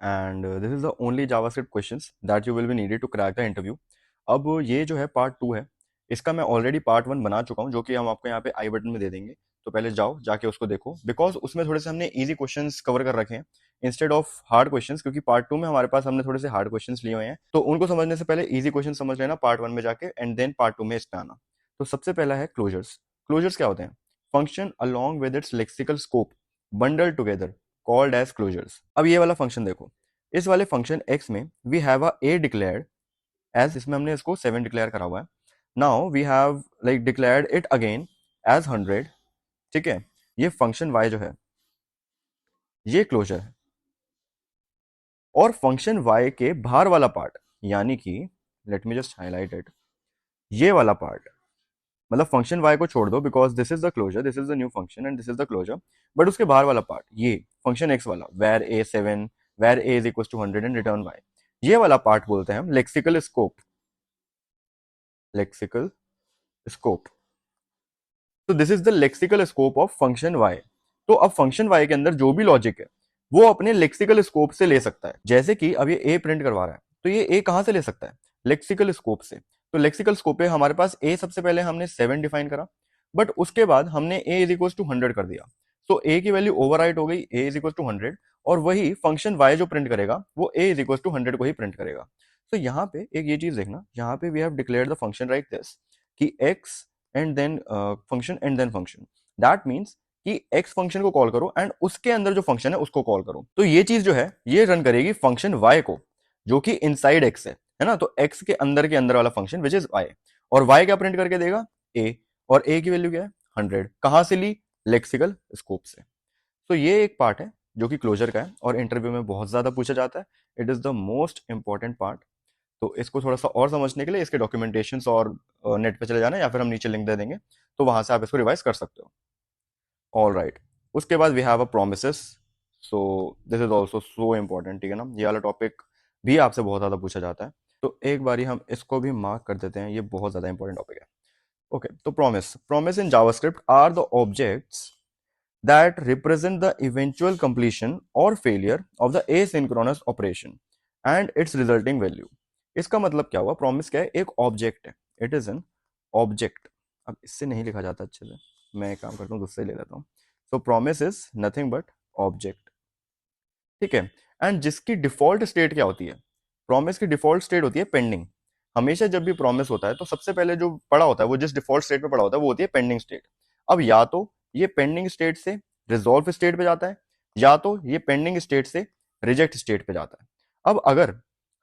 and this is the only JavaScript questions that you will be needed to crack the interview. अब ये जो है part 2 है, इसका मैं ऑलरेडी पार्ट 1 बना चुका हूँ, जो कि हम आपको यहाँ पे आई बटन में दे देंगे। तो पहले जाओ जाके उसको देखो, बिकॉज उसमें थोड़े से हमने इजी क्वेश्चंस कवर कर रखे हैं इंस्टेड ऑफ हार्ड क्वेश्चंस, क्योंकि पार्ट 2 में हमारे पास हमने थोड़े से हार्ड क्वेश्चंस लिए हुए हैं। तो उनको समझने से पहले इजी क्वेश्चन समझ लेना पार्ट 1 में जाके, एंड देन पार्ट 2 में इसमें आना। तो सबसे पहला है क्लोजर्स। क्लोजर्स क्या होते हैं? Function along with its lexical scope bundle together called as closures. अब ये वाला फंक्शन देखो, इस वाले फंक्शन x में we have a a declared as, इसमें हमने इसको 7 डिक्लेयर करा हुआ है। Now we have like declared it again as 100। ठीक है, ये फंक्शन y जो है ये क्लोजर है, और फंक्शन y के बाहर वाला पार्ट, यानी कि let me just highlight it, ये वाला पार्ट, मतलब फंक्शन y को छोड़ दो because this is the closure, this is the new function and this is the closure, but उसके बाहर वाला पार्ट ये फंक्शन x वाला var a 7 var a is equal to 100 and return y, ये वाला पार्ट बोलते हैं हम लेक्सिकल स्कोप। लेक्सिकल स्कोप, तो this is the lexical scope of function y। तो अब फंक्शन y के अंदर जो भी लॉजिक है वो अपने लेक्सिकल स्कोप से ले सकता है। जैसे कि अब ये a प्रिंट करवा रहा है, तो ये a कहां से ले सकता है? लेक्सिकल स्कोप से। तो लेक्सिकल स्कोप पे हमारे पास a सबसे पहले हमने 7 डिफाइन करा, बट उसके बाद हमने a इज इक्वल टू 100 कर दिया। तो a की वैल्यू ओवरराइट हो गई, a इज इक्वल टू 100, और वही फंक्शन y जो प्रिंट करेगा वो a इज इक्वल टू 100 को ही प्रिंट करेगा। तो यहाँ पे एक ये चीज देखना, यहाँ पे we have declared the function like this कि x and then function and then function, that means कि x फंक्शन को कॉल करो एंड उसके अंदर जो फंक्शन है उसको कॉल करो। तो ये चीज जो है ये रन करेगी फंक्शन y को, जो कि इनसाइड x है ना। तो x के अंदर वाला फंक्शन विच इज y, और y क्या प्रिंट करके देगा? a, और a की वैल्यू क्या है? 100। कहां से ली? लेक्सिकल स्कोप से। तो ये एक पार्ट है जो कि क्लोजर का है, और इंटरव्यू में बहुत ज्यादा पूछा जाता है। It is the most important part. तो इसको थोड़ा सा और समझने के लिए इसके डॉक्यूमेंटेशंस और नेट पे चले जाना, या फिर हम नीचे लिंक दे देंगे, तो वहां से आप इसको रिवाइज कर सकते हो। ऑल राइट, उसके बाद we have a promises. So this is also so important, ठीक है ना। ये वाला टॉपिक भी आपसे बहुत ज्यादा पूछा जाता है, तो एक बारी हम इसको भी मार्क कर देते हैं, ये बहुत ज्यादा इंपॉर्टेंट टॉपिक है। ओके, तो promise in JavaScript are the objects that represent the eventual completion or failure of the asynchronous operation and its resulting value। इसका मतलब क्या हुआ? प्रॉमिस क्या है? एक ऑब्जेक्ट है, इट इज एन ऑब्जेक्ट। अब इससे नहीं लिखा जाता अच्छे से, मैं एक काम करता हूँ दूसरे ले लेता हूँ। So promise is nothing but object, ठीक है। एंड जिसकी डिफॉल्ट स्टेट क्या होती है? प्रॉमिस की डिफॉल्ट स्टेट होती है पेंडिंग। हमेशा जब भी प्रॉमिस होता है तो सबसे पहले जो पड़ा होता है, वो जिस डिफॉल्ट स्टेट में पड़ा होता है वो होती है पेंडिंग स्टेट। अब या तो ये पेंडिंग स्टेट से रिजॉल्व स्टेट पे जाता है, या तो ये पेंडिंग स्टेट से रिजेक्ट स्टेट पे जाता है। अब अगर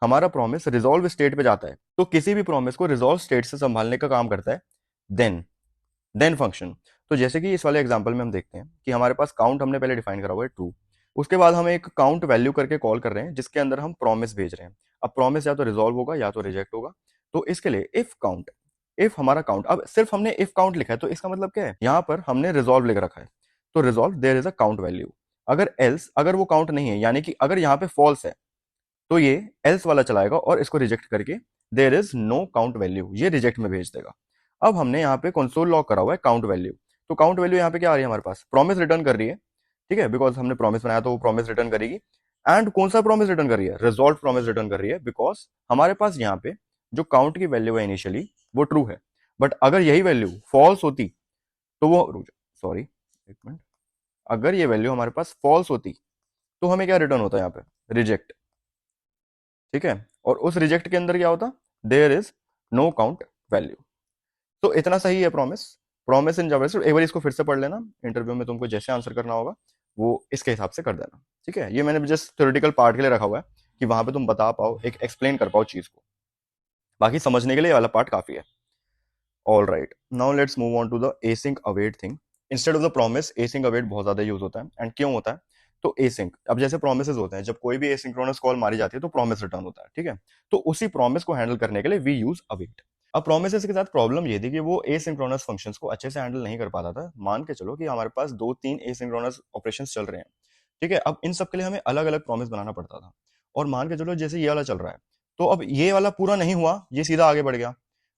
हमारा प्रॉमिस रिजॉल्व स्टेट पे जाता है, तो किसी भी प्रॉमिस को रिजॉल्व स्टेट से संभालने का काम करता है देन फंक्शन। तो जैसे कि इस वाले एग्जांपल में हम देखते हैं कि हमारे पास काउंट हमने पहले डिफाइन करा हुआ है ट्रू, उसके बाद हम एक काउंट वैल्यू करके कॉल कर रहे हैं जिसके अंदर हम प्रॉमिस भेज रहे हैं। अब प्रॉमिस या तो रिजॉल्व होगा या तो रिजेक्ट होगा। तो इसके लिए इफ काउंट, इफ हमारा काउंट, अब सिर्फ हमने इफ काउंट लिखा है तो इसका मतलब क्या है? यहाँ पर हमने रिजॉल्व लिख रखा है, तो resolve there is a count value. अगर एल्स, अगर वो काउंट नहीं है, यानी कि अगर यहाँ पे फॉल्स है, तो ये एल्स वाला चलाएगा और इसको रिजेक्ट करके there is no count value, ये रिजेक्ट में भेज देगा। अब हमने यहाँ पे कंसोल लॉग करा हुआ है काउंट वैल्यू, तो काउंट वैल्यू यहाँ पे क्या आ रही है हमारे पास? प्रॉमिस रिटर्न कर रही है, ठीक है, बिकॉज हमने प्रॉमिस बनाया तो वो प्रॉमिस रिटर्न करेगी। एंड कौन सा प्रॉमिस रिटर्न कर रही है? रिजॉल्व प्रॉमिस रिटर्न कर रही है, बिकॉज हमारे पास यहाँ पे जो काउंट की वैल्यू है इनिशियली वो ट्रू है, बट अगर यही वैल्यू फॉल्स होती तो वो, सॉरी एक मिनट, अगर ये वैल्यू हमारे पास फॉल्स होती तो हमें क्या रिटर्न होता है? यहाँ पे रिजेक्ट, ठीक है। और उस रिजेक्ट के अंदर क्या होता? There is no count value. तो इतना सही है प्रॉमिस। प्रॉमिस इन जावास्क्रिप्ट, एक बार इसको फिर से पढ़ लेना, इंटरव्यू में तुमको जैसे आंसर करना होगा वो इसके हिसाब से कर देना, ठीक है। ये मैंने जस्ट थ्योरेटिकल पार्ट के लिए रखा हुआ है कि वहां पे तुम बता पाओ, एक एक्सप्लेन कर पाओ चीज को, बाकी समझने के लिए वाला पार्ट काफी है। All right, now let's move on to the async await thing. Instead of the promise async await बहुत ज्यादा यूज होता है। एंड क्यों होता है? तो एसिंक, अब जैसे प्रोमिस होते हैं, जब कोई भी एसिंक्रोनस कॉल मारी जाती है तो प्रॉमिस रिटर्न होता है, ठीक है। तो उसी प्रॉमिस को हैंडल करने के लिए वी यूज अवेट। अब प्रोमिसेस के साथ प्रॉब्लम ये थी कि वो एसिंक्रोनस फंक्शंस को अच्छे से हैंडल नहीं कर पाता था। मान के चलो कि हमारे पास 2-3 एसिंक्रोनस ऑपरेशंस चल रहे हैं, ठीक है। अब इन सब के लिए हमें अलग अलग प्रॉमिस बनाना पड़ता था। और मान के चलो जैसे ये वाला चल रहा है, तो अब ये वाला पूरा नहीं हुआ, ये सीधा आगे बढ़ गया।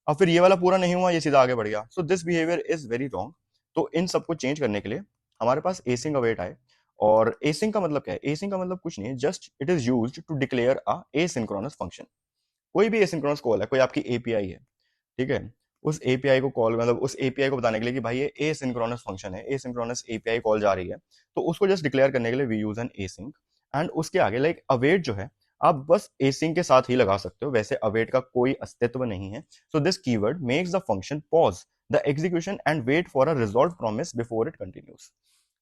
अब फिर ये वाला पूरा नहीं हुआ, ये सीधा आगे बढ़ गया। So this behaviour is very wrong. तो इन सबको चेंज करने के लिए हमारे पास एसिंक अवेट आए, और एसिंक का मतलब क्या है? एसिंक का मतलब कुछ नहीं है, just it is used to declare a asynchronous function. कोई भी एसिंक्रोनस कॉल है, कोई आपकी एपीआई है, ठीक है, उस एपीआई को कॉल मतलब उस एपीआई को बताने के लिए कि भाई ये एसिंक्रोनस फंक्शन है, एसिंक्रोनस एपीआई कॉल जा रही है, तो उसको जस्ट डिक्लेयर करने के लिए we use an async. And उसके आगे लाइक अवेट जो है, आप बस एसिंक के साथ ही लगा सकते हो, वैसे अवेट का कोई अस्तित्व नहीं है। So this keyword makes the function pause the execution and wait for a resolve promise before it continues.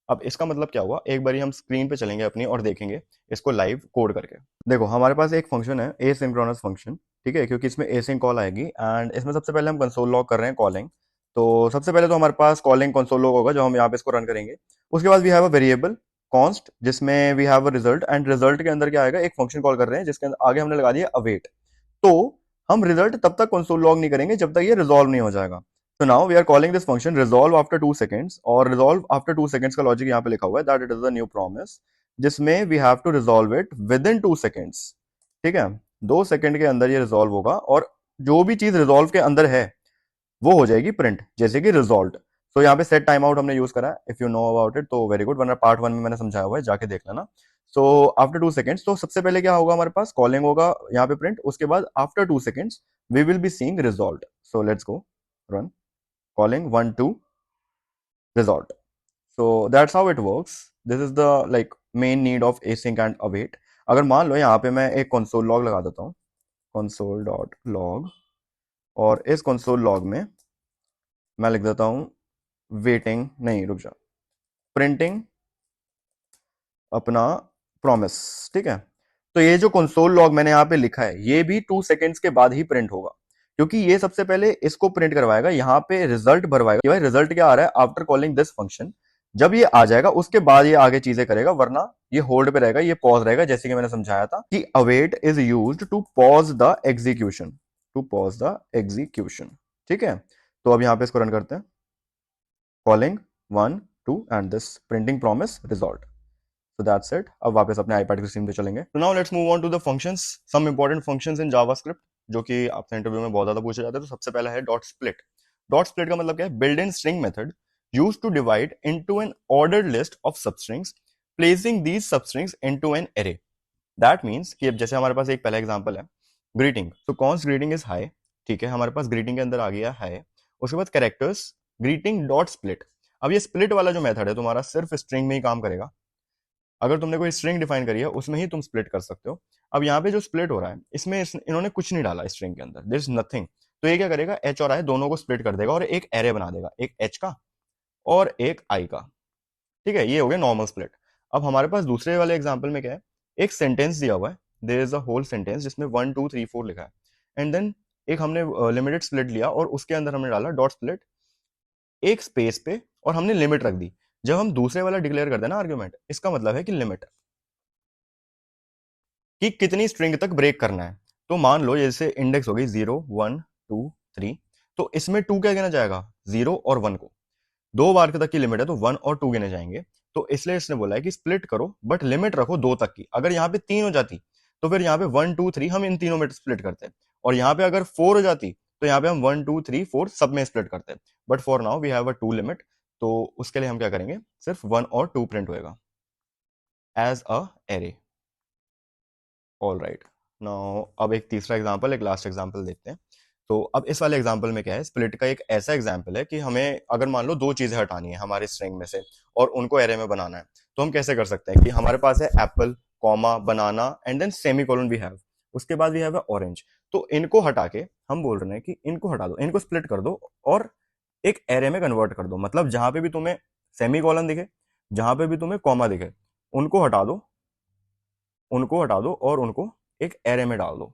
अब इसका मतलब क्या हुआ, एक बारी हम स्क्रीन पे चलेंगे अपनी और देखेंगे इसको लाइव कोड करके। देखो हमारे पास एक फंक्शन है एसिंक्रोनस फंक्शन, ठीक है, क्योंकि इसमें एसिंक कॉल आएगी एंड इसमें सबसे पहले हम कंसोल लॉग कर रहे हैं कॉलिंग। तो सबसे पहले तो हमारे पास कॉलिंग कंसोल लॉग होगा जो हम यहाँ पे इसको रन करेंगे। उसके बाद we have a variable const जिसमें we have a result, and result के अंदर क्या आएगा, एक फंक्शन कॉल कर रहे हैं जिसके अंदर आगे हमने लगा दिया अवेट। तो हम रिजल्ट तब तक कंसोल लॉग नहीं करेंगे जब तक ये रिजॉल्व नहीं हो जाएगा। तो now we are calling this function resolve after 2 seconds, और रिजॉल्व आफ्टर 2 सेकंड्स का लॉजिक यहाँ पे लिखा हुआ है that it is a new promise जिसमें we have to resolve it within 2 seconds. ठीक है, 2 सेकंड के अंदर ये रिजॉल्व होगा, और जो भी चीज रिजॉल्व के अंदर है वो हो जाएगी प्रिंट, जैसे कि रिजॉल्ट। तो यहाँ पे सेट टाइम आउट हमने यूज करा है, if you know about it तो वेरी गुड, वरना पार्ट 1 में मैंने समझाया हुआ है, जाके देख लेना। सो आफ्टर 2 सेकंड्स, तो सबसे पहले क्या होगा, हमारे पास कॉलिंग होगा यहाँ पे प्रिंट, उसके बाद after 2 seconds we will be seeing result. So let's go run calling 1 2 result. So that's how it works. This is the like main need of async and await. अगर मान लो यहाँ पे मैं एक console log लगा देता हूँ, console.log, और इस console log में मैं लिख देता हूँ वेटिंग, नहीं रुक जा, प्रिंटिंग अपना प्रॉमिस। ठीक है, तो ये जो कंसोल लॉग मैंने यहाँ पे लिखा है ये भी 2 सेकंड्स के बाद ही प्रिंट होगा, क्योंकि ये सबसे पहले इसको प्रिंट करवाएगा, यहाँ पे रिजल्ट भरवाएगा कि भाई रिजल्ट क्या आ रहा है आफ्टर कॉलिंग दिस फंक्शन। जब ये आ जाएगा उसके बाद ये आगे चीजें करेगा, वरना ये होल्ड पे रहेगा, ये पॉज रहेगा, जैसे कि मैंने समझाया था कि await is used to pause the execution, to pause the execution. ठीक है, तो अब यहाँ पे इसको रन करते हैं, calling 1 2 and this printing promise result. So that's it. अब वापस अपने iPad की स्क्रीन पे चलेंगे। So now let's move on to the functions, some important functions in JavaScript जो कि आपसे इंटरव्यू में बहुत ज्यादा पूछे जाते हैं। तो सबसे पहला है डॉट स्प्लिट। डॉट स्प्लिट का मतलब क्या है? Built in string method used to divide into an ordered list of substrings, placing these substrings into an array. That means कि अब जैसे हमारे पास एक पहला एग्जांपल है ग्रीटिंग, तो कॉन्स ग्रीटिंग इज हाई, ठीक है, हमारे पास ग्रीटिंग के अंदर आ गया है, उसके बाद कैरेक्टर्स ग्रीटिंग डॉट स्प्लिट। अब ये स्प्लिट वाला जो मेथड है तुम्हारा सिर्फ स्ट्रिंग में ही काम करेगा, अगर तुमने कोई स्ट्रिंग डिफाइन करी है उसमें ही तुम स्प्लिट कर सकते हो। अब यहाँ पे जो स्प्लिट हो रहा है इसमें इन्होंने कुछ नहीं डाला स्ट्रिंग के अंदर, देयर इज नथिंग। तो ये क्या करेगा, एच और आई दोनों को स्प्लिट कर देगा और एक एरे बना देगा, एक एच का और एक आई का। ठीक है, ये हो गया नॉर्मल स्प्लिट। अब हमारे पास दूसरे वाले एग्जाम्पल में क्या है, एक सेंटेंस दिया हुआ है, there is a whole sentence जिसमें 1 2 3 4 लिखा है, एंड देन एक हमने लिमिटेड स्प्लिट लिया और उसके अंदर हमने डाला डॉट स्प्लिट एक स्पेस पे, और हमने लिमिट रख दी। जब हम दूसरे वाला डिक्लेयर करते हैं ना आर्ग्यूमेंट, इसका मतलब है कि लिमिट, कि कितनी स्ट्रिंग तक ब्रेक करना है। तो मान लो जैसे इंडेक्स हो गई 0 1 2 3, तो इसमें 2 क्या गिना जाएगा, 0 और 1 को, 2 बार तक की लिमिट है तो 1 और 2 गिने जाएंगे। तो इसलिए इसने बोला है कि स्प्लिट करो बट लिमिट रखो 2 तक की। अगर यहाँ पे 3 हो जाती तो फिर यहाँ पे 1 2 3 हम इन तीनों में स्प्लिट करते, और यहाँ पे अगर 4 हो जाती तो यहाँ पे हम 1 2 3 4 सब में स्प्लिट करते। But for now we have a 2 limit, तो उसके लिए हम क्या करेंगे, सिर्फ 1 और 2 प्रिंट होएगा as a array. All right, now अब एक तीसरा एग्जाम्पल, एक लास्ट एग्जाम्पल देखते हैं। तो अब इस वाले एग्जाम्पल में क्या है, स्प्लिट का एक ऐसा एग्जाम्पल है कि हमें अगर मान लो 2 चीजें हटानी है हमारे स्ट्रिंग में से और उनको एरे में बनाना है, तो हम कैसे कर सकते हैं कि हमारे पास है apple comma banana and then semicolon we have, उसके बाद वी हैव ऑरेंज। तो इनको हटा के हम बोल रहे हैं कि इनको हटा दो, इनको स्प्लिट कर दो और एक एरे में कन्वर्ट कर दो। मतलब जहां पे भी तुम्हें सेमी कॉलन दिखे, जहां पे भी तुम्हें कॉमा दिखे, उनको हटा दो, उनको हटा दो और उनको एक एरे में डाल दो।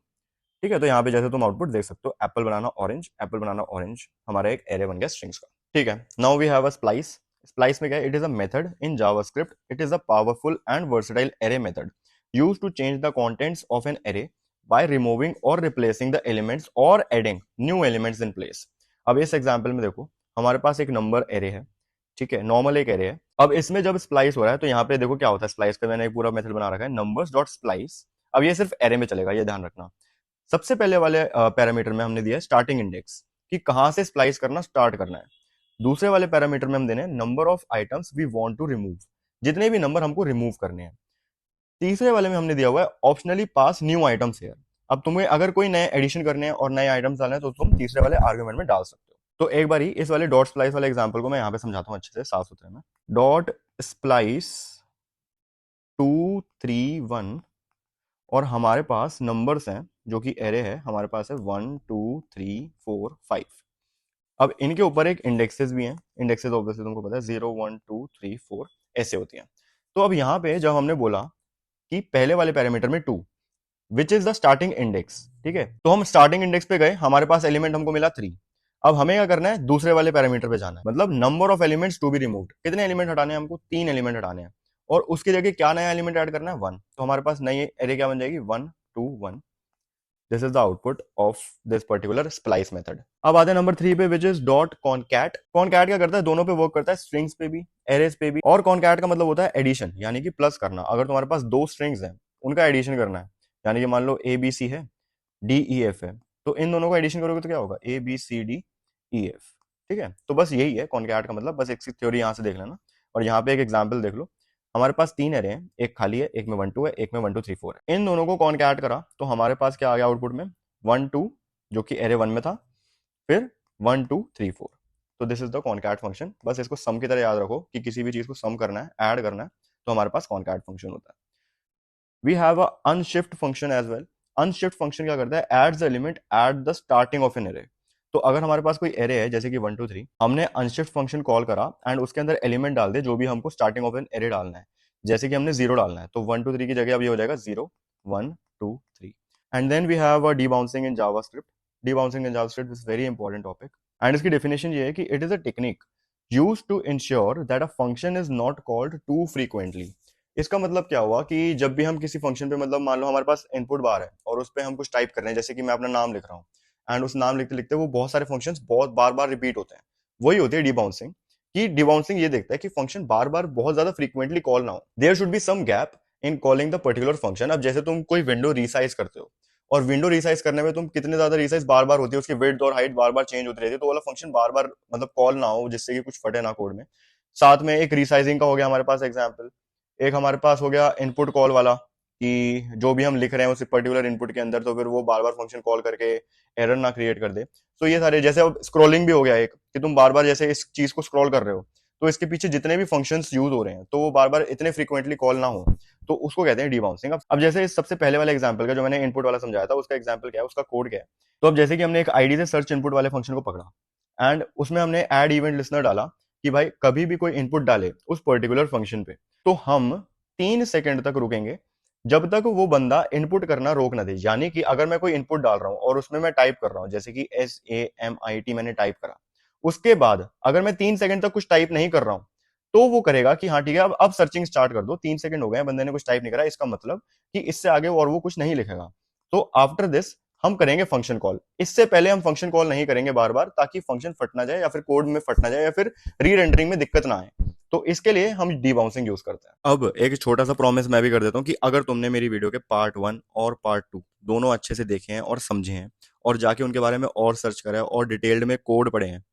ठीक है, तो यहाँ पे जैसे तुम आउटपुट देख सकते हो, apple banana orange, apple banana orange, हमारा एक एरे बन गया स्ट्रिंग्स का। ठीक है, now we have a splice. Splice में क्या है, it is a method in JavaScript, it is a powerful and versatile array method used to change the contents of an array by removing or replacing the elements or adding new elements in place. अब इस example में देखो, हमारे पास एक number array है, ठीक है, normal एक एरे है। अब इसमें जब स्प्लाइस हो रहा है तो यहाँ पे देखो क्या होता है, स्प्लाइस का मैंने एक पूरा मेथड बना रखा है, नंबर्स डॉट स्प्लाइस। अब ये सिर्फ एरे में चलेगा, ये ध्यान रखना। सबसे पहले वाले पैरामीटर में हमने दिया है स्टार्टिंग इंडेक्स, कि कहां से स्प्लाइस करना स्टार्ट करना है। दूसरे वाले पैरामीटर में हम देने number of items we want to remove, जितने भी नंबर हमको रिमूव करने हैं। तीसरे वाले में हमने दिया हुआ है ऑप्शनली पास न्यू आइटम्स हेयर। अब तुम्हें अगर कोई नए एडिशन करने हैं और नए आइटम्स डालने हैं तो तुम तीसरे वाले आर्गुमेंट में डाल सकते हो। तो एक बार इस वाले डॉट स्प्लाइस वाले एग्जांपल को मैं यहाँ पे समझाता हूँ अच्छे से साफ सुथरे में। डॉट स्प्लाइस 2 3 1 और हमारे पास नंबर्स हैं जो कि एरे है, हमारे पास है 1 2 3 4 5। अब इनके ऊपर एक इंडेक्सेस भी हैं। इंडेक्सेस ऑब्वियसली तुमको पता है 0 1 2 3 4 ऐसे होती हैं। तो अब यहाँ पे जब हमने बोला कि पहले वाले पैरामीटर में 2 which is the starting index, ठीक है, तो हम स्टार्टिंग इंडेक्स पे गए, हमारे पास एलिमेंट हमको मिला 3। अब हमें क्या करना है, दूसरे वाले पैरामीटर पे जाना है, मतलब number of elements to be removed. कितने एलिमेंट हटाने हैं हमको, 3 एलिमेंट हटाने हैं और उसकी जगह क्या नया एलिमेंट ऐड करना है, 1। तो हमारे पास नई एरे क्या बन जाएगी, 1 2 1। This is the output of this particular splice method. अब आते हैं नंबर 3 पे which is dot concat. Concat क्या करता है, दोनों पे वर्क करता है, स्ट्रिंग्स पे भी एरेज पे भी। और कॉनकैट का मतलब होता है एडिशन, यानी कि प्लस करना। अगर तुम्हारे पास 2 स्ट्रिंग्स हैं उनका एडिशन करना है, यानी कि मान लो ABC है, DEF है, तो इन दोनों को एडिशन करोगे तो क्या होगा, ABCDEF। ठीक है, तो बस यही है कॉनकैट का मतलब। बस एक थ्योरी यहाँ से देख लेना और यहाँ पे एक एग्जाम्पल देख लो। हमारे पास 3 एरे हैं, एक खाली है, एक में 1 2 है, एक में 1 2 3 4 है। इन दोनों को कॉनकैट करा तो हमारे पास क्या आ गया आउटपुट में, 1 2 जो कि एरे 1 में था, फिर 1 2 3 4। तो this is the concat function. बस इसको सम की तरह याद रखो कि किसी भी चीज को सम करना है, ऐड करना है, तो हमारे पास कॉनकैट फंक्शन होता है। We have a unshift function as well. Unshift function क्या करता है, adds the element at the starting of an array. तो अगर हमारे पास कोई एरे है जैसे कि 1 2 3, हमने अनशिफ्ट फंक्शन कॉल करा एंड उसके अंदर एलिमेंट डाल दे जो भी हमको स्टार्टिंग ऑफ एन एरे डालना है। जैसे कि हमने 0 डालना है तो 1 2 3 की जगह अब ये हो जाएगा 0 1 2 3। And then we have a debouncing in JavaScript. Debouncing in JavaScript is very important topic and इसकी डेफिनेशन ये है कि it is a technique used to ensure that a function is not called too frequently। इसका मतलब क्या हुआ कि जब भी हम किसी फंक्शन पे, मतलब मान लो हमारे पास इनपुट बार है और उस पर हम कुछ टाइप कर रहे हैं, जैसे कि मैं अपना नाम लिख रहा हूँ एंड उस नाम लिखते लिखते वो बहुत सारे फंक्शंस बहुत बार बार रिपीट होते हैं, वही होती है डिबाउंसिंग। कि डिबाउंसिंग ये देखता है कि फंक्शन बार बार बहुत ज्यादा फ्रीक्वेंटली कॉल ना हो, there should be some gap in calling the particular function. अब जैसे तुम कोई विंडो रिसाइज करते हो और विंडो रिसाइज करने में तुम कितने ज्यादा रिसाइज बार बार होती है, उसकी विड्थ और हाइट बार बार चेंज होती रहती है, तो वाला फंक्शन बार बार मतलब कॉल ना हो जिससे कि कुछ फटे ना कोड में। साथ में एक रिसाइजिंग का हो गया हमारे पास एग्जाम्पल। एक हमारे पास हो गया इनपुट कॉल वाला कि जो भी हम लिख रहे हैं उस पर्टिकुलर इनपुट के अंदर तो फिर वो बार बार फंक्शन कॉल करके एरर ना क्रिएट कर दे। तो ये सारे, जैसे अब स्क्रॉलिंग भी हो गया एक कि तुम बार बार जैसे इस चीज को स्क्रॉल कर रहे हो तो इसके पीछे जितने भी फंक्शंस यूज हो रहे हैं तो वो बार बार इतने फ्रीक्वेंटली कॉल ना हो, तो उसको कहते हैं डीबाउंसिंग। अब जैसे इस सबसे पहले वाले एग्जांपल का जो मैंने इनपुट वाला समझाया था उसका एग्जांपल क्या है, उसका कोड क्या है। तो अब जैसे कि हमने एक आईडी से सर्च इनपुट वाले फंक्शन को पकड़ा एंड उसमें हमने ऐड इवेंट लिसनर डाला कि भाई कभी भी कोई इनपुट डाले उस पर्टिकुलर फंक्शन पे तो हम 3 सेकंड तक रुकेंगे जब तक वो बंदा इनपुट करना रोक ना दे। यानी कि अगर मैं कोई इनपुट डाल रहा हूं और उसमें मैं टाइप कर रहा हूं जैसे कि SAMIT मैंने टाइप करा, उसके बाद अगर मैं 3 सेकंड तक कुछ टाइप नहीं कर रहा हूं तो वो करेगा कि हाँ ठीक है अब सर्चिंग स्टार्ट कर दो, 3 सेकंड हो गए बंदे ने कुछ टाइप नहीं करा, इसका मतलब कि इससे आगे और वो कुछ नहीं लिखेगा। तो आफ्टर दिस हम करेंगे फंक्शन कॉल। इससे पहले हम फंक्शन कॉल नहीं करेंगे बार बार, ताकि फंक्शन फट ना जाए या फिर कोड में फट ना जाए या फिर री रेंडरिंग में दिक्कत ना आए। तो इसके लिए हम डीबाउंसिंग यूज करते हैं। अब एक छोटा सा प्रॉमिस मैं भी कर देता हूँ कि अगर तुमने मेरी वीडियो के पार्ट 1 और पार्ट 2 दोनों अच्छे से देखे हैं और समझे हैं और जाके उनके बारे में और सर्च करा है और डिटेल्ड में कोड पढ़े हैं,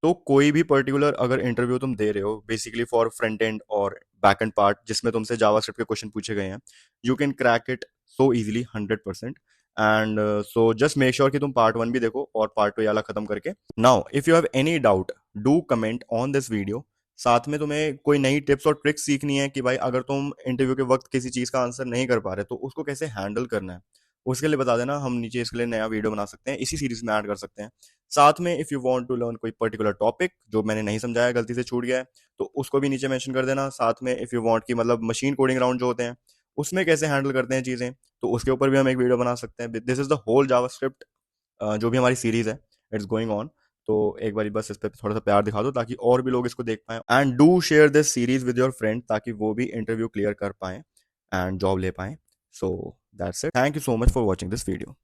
तो कोई भी पर्टिकुलर अगर इंटरव्यू तुम दे रहे हो बेसिकली फॉर फ्रंट एंड और बैक एंड पार्ट जिसमें तुमसे जावास्क्रिप्ट के क्वेश्चन पूछे गए हैं, you can crack it so easily 100%। And so just make sure कि तुम पार्ट 1 भी देखो और पार्ट 2 वाला खत्म करके। Now if you have any doubt do comment on this video. साथ में तुम्हें कोई नई टिप्स और ट्रिक्स सीखनी है कि भाई अगर तुम इंटरव्यू के वक्त किसी चीज का आंसर नहीं कर पा रहे तो उसको कैसे हैंडल करना है, उसके लिए बता देना, हम नीचे इसके लिए नया वीडियो बना सकते हैं, इसी सीरीज में ऐड कर सकते हैं। साथ में if you want to learn कोई पर्टिकुलर टॉपिक जो मैंने नहीं समझाया, गलती से छूट गया है, तो उसको भी नीचे मेंशन कर देना। साथ में इफ यू वांट की मतलब मशीन कोडिंग राउंड जो होते हैं उसमें कैसे हैंडल करते हैं चीजें, तो उसके ऊपर भी हम एक वीडियो बना सकते हैं। This is the whole JavaScript जो भी हमारी सीरीज है, इट्स गोइंग ऑन। तो एक बार बस इस पे थोड़ा सा प्यार दिखा दो ताकि और भी लोग इसको देख पाए। And do share this series with your friend ताकि वो भी इंटरव्यू क्लियर कर पाए एंड जॉब ले पाए। So that's it, thank you so much for watching this video.